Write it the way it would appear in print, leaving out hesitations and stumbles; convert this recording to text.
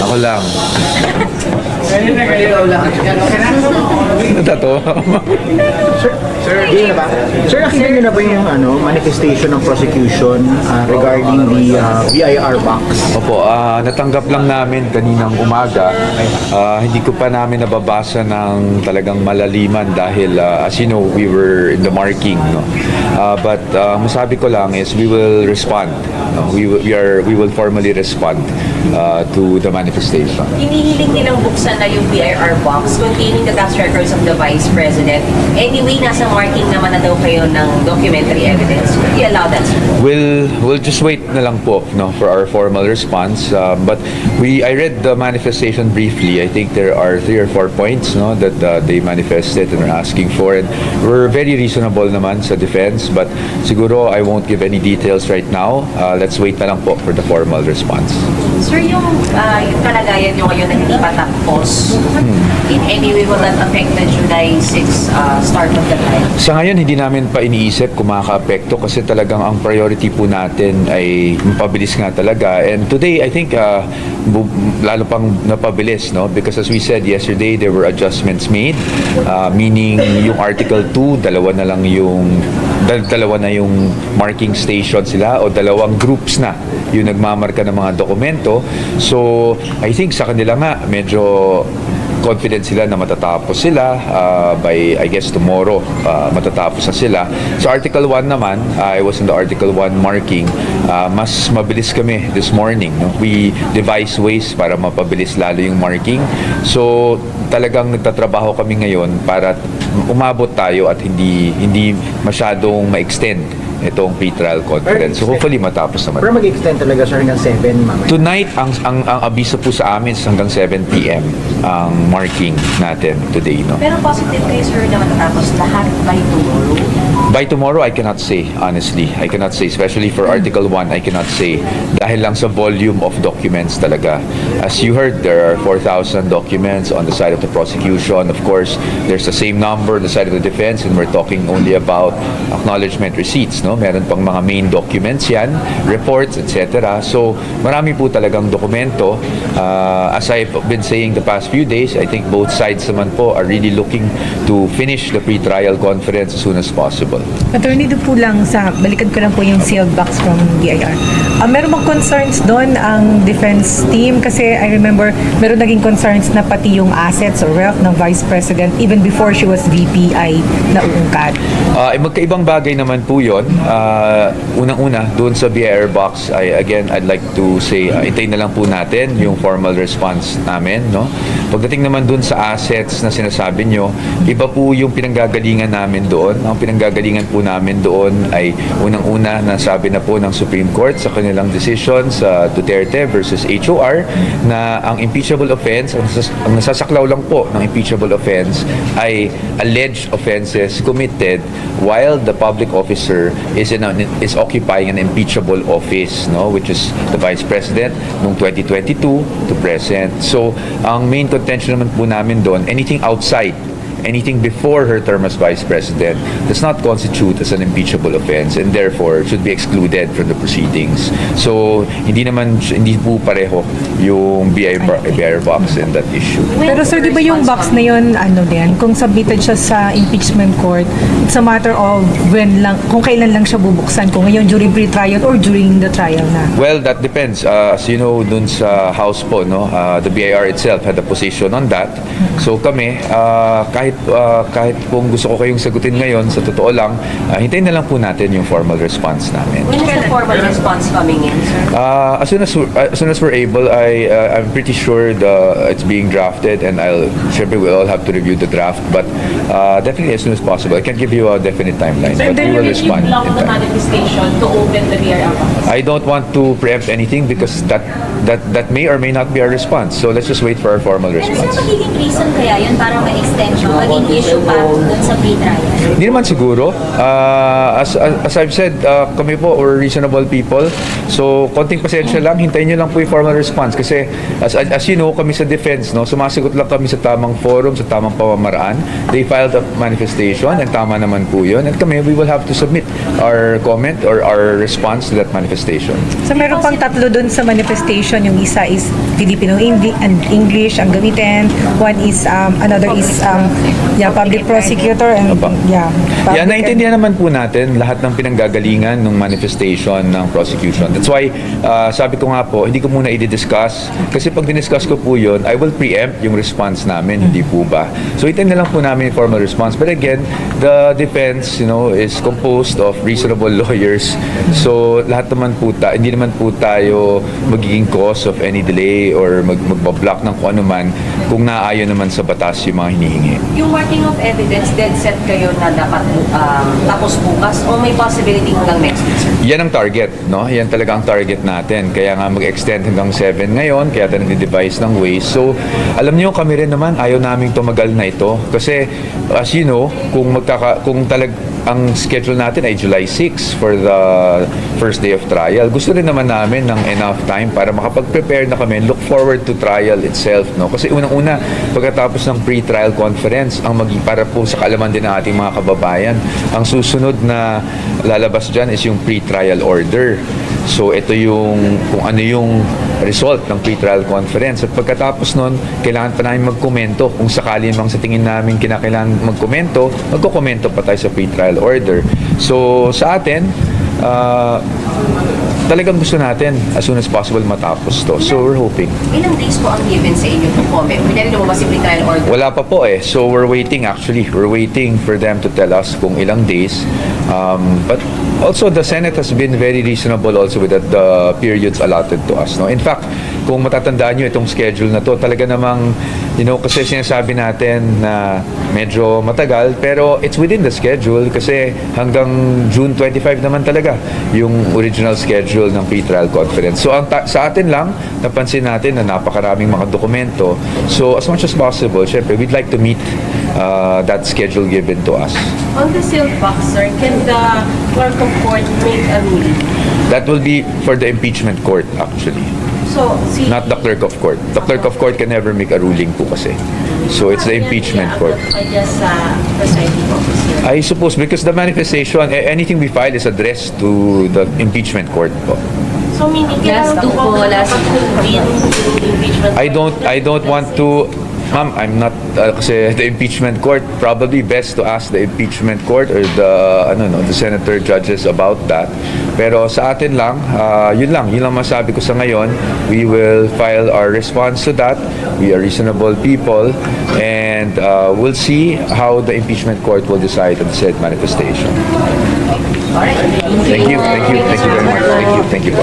Ako lang. Sir, nakita niyo na ba yung manifestation ng prosecution regarding the BIR box? Opo, natanggap lang namin kaninang umaga. Hindi ko pa namin nababasa ng talagang malaliman dahil as you know, we were in the marking. No? But masabi ko lang is we will respond. No? We will formally respond to the manifestation. Hinihiling nilang buksan na yung BIR box containing the tax records of the Vice President. Anyway, nasa marking naman na daw kayo ng documentary evidence. Would you allow that? We'll just wait na lang po for our formal response. But I read the manifestation briefly. I think there are 3 or 4 points that they manifested and are asking for. And we're very reasonable naman sa defense. But siguro I won't give any details right now. Let's wait na lang po for the formal response. Sir, yung kalagayan nyo ngayon na hindi pa tapos, in any way will that affect the July 6 start of the trial? Sa ngayon, hindi namin pa iniisip kung makaka-apekto kasi talagang ang priority po natin ay mapabilis nga talaga. And today, I think, lalo pang napabilis, no? Because as we said yesterday, there were adjustments made, meaning yung Article 2, dalawa na yung marking station sila o dalawang groups na yung nagmamarka ng mga dokumento. So, I think sa kanila nga, medyo confident sila na matatapos sila by, I guess, tomorrow matatapos na sila. So Article 1 naman, I was in the Article 1 marking, mas mabilis kami this morning. No? We devise ways para mapabilis lalo yung marking. So talagang nagtatrabaho kami ngayon para umabot tayo at hindi masyadong ma-extend itong pre-trial conference. So hopefully matapos naman. Pero mag-extend talaga siya hanggang 7 mamaya. Tonight, ang abiso po sa amin is hanggang 7 p.m. ang marking natin today. No? Pero positive kayo, sir, na matatapos lahat by tomorrow? By tomorrow, I cannot say, honestly. I cannot say, especially for Article 1, I cannot say. Dahil lang sa volume of documents talaga. As you heard, there are 4,000 documents on the side of the prosecution. Of course, there's the same number on the side of the defense, and we're talking only about acknowledgement receipts. No? Meron pang mga main documents yan, reports, etc. So, marami po talagang dokumento. As I've been saying the past few days, I think both sides naman po are really looking to finish the pre-trial conference as soon as possible. Attorney, doon po lang balikan ko lang po yung sealed box from BIR. Meron bang concerns doon ang defense team? Kasi I remember, meron naging concerns na pati yung assets or wealth ng Vice President even before she was VP ay nauungkat. Magkaibang bagay naman po yun. Unang-una, doon sa BIR box, I'd like to say, hintayin na lang po natin yung formal response namin. No? Pagdating naman doon sa assets na sinasabi nyo, iba po yung pinanggagalingan namin doon. Ang pinanggagalingan po namin doon ay unang-una na sabi na po ng Supreme Court sa kanilang decision sa Duterte versus HOR na ang impeachable offense, ang nasasaklaw lang po ng impeachable offense ay alleged offenses committed while the public officer is occupying an impeachable office, no, which is the Vice President noong 2022 to present. So, ang main contention naman po namin doon, anything before her term as Vice President does not constitute as an impeachable offense and therefore should be excluded from the proceedings. So, hindi po pareho yung BIR box in that issue. Pero sir, di ba yung box na yun, kung submitted siya sa impeachment court, it's a matter of kung kailan lang siya bubuksan, kung ngayon during pre-trial or during the trial na? Well, that depends. As you know, dun sa House po, no, the BIR itself had a position on that. So kami, kahit kung gusto ko kayong sagutin ngayon, sa totoo lang, hintayin na lang po natin yung formal response namin. When is the formal response coming in, sir? As soon as we're able, I'm pretty sure it's being drafted, and we'll all have to review the draft. But definitely as soon as possible. I can't give you a definite timeline, but we will respond. You block the manifestation to open the BIR box? I don't want to preempt anything because that may or may not be our response. So let's just wait for our formal Pero response. sir, magiging reason kaya yun para ma-extend yung maging issue pa dun sa pre-trial? Hindi naman siguro. As I've said, kami po, we're reasonable people. So, konting pasensya lang. Hintayin nyo lang po yung formal response. Kasi, as you know, kami sa defense, no, sumasagot lang kami sa tamang forum, sa tamang pamamaraan. They filed a manifestation, and tama naman po yun. And kami, we will have to submit our comment or our response to that manifestation. So meron pang tatlo dun sa manifestation. Yung isa is Filipino and English ang gamitin. One is, another is, public prosecutor and, Aba. public Yeah, naintindihan naman po natin lahat ng pinanggagalingan ng manifestation ng prosecution. That's why, sabi ko nga po, hindi ko muna i-discuss. Kasi pag diniscuss ko po yun, I will preempt yung response namin, hindi po ba? So, itin na lang po namin yung formal response. But again, the defense, is composed of reasonable lawyers. So, lahat naman po hindi naman po tayo magiging cause of any delay or magbablock ng kung ano man kung naaayon naman sa batas yung mga hinihingi. Yung working of evidence, dead set kayo na dapat tapos bukas o may possibility hanggang next week, sir? Yan ang target, no? Yan talaga ang target natin. Kaya nga mag-extend hanggang 7 ngayon, kaya tayo nag-devise ng ways. So, alam niyo kami rin naman, ayaw naming tumagal na ito. Kasi, as you know, kung ang schedule natin ay July 6 for the first day of trial. Gusto rin naman namin ng enough time para makapag-prepare na kami, look forward to trial itself, no? Kasi unang-una, pagkatapos ng pre-trial conference, para po sa kaalaman din ng ating mga kababayan, ang susunod na lalabas dyan is yung pre-trial order. So, ito yung kung ano yung result ng pre-trial conference. At pagkatapos nun, kailangan pa namin magkomento. Kung sakali mang sa tingin namin kinakailangan magkomento, magkokomento pa tayo sa pre-trial order. So, sa atin, talagang gusto natin as soon as possible matapos to. So, we're hoping. Ilang days po ang given sa inyo to comment? Pwede rin lumabas si pre-trial order? Wala pa po eh. So, we're waiting actually. We're waiting for them to tell us kung ilang days. But also, the Senate has been very reasonable also with the periods allotted to us. No? In fact, kung matatandaan nyo itong schedule na to, talaga namang, kasi sinasabi natin na medyo matagal, pero it's within the schedule kasi hanggang June 25 naman talaga yung original schedule ng pre-trial conference. So, sa atin lang, napansin natin na napakaraming mga dokumento. So, as much as possible, syempre, we'd like to meet that schedule given to us. On the sealed box, sir, can the clerk of court make a ruling? That will be for the impeachment court, actually. So, Not the clerk of court. The clerk of court can never make a ruling po kasi. So, it's the impeachment court. I just presiding officer. I suppose because the manifestation, anything we file is addressed to the impeachment court po. So, meaning, last do po, last impeachment I don't want to, ma'am, I'm not, kasi the impeachment court, probably best to ask the impeachment court or the senator judges about that. Pero sa atin lang, yun lang masabi ko sa ngayon. We will file our response to that. We are reasonable people and we'll see how the impeachment court will decide on the said manifestation. Alright. Thank you very much. Thank you po.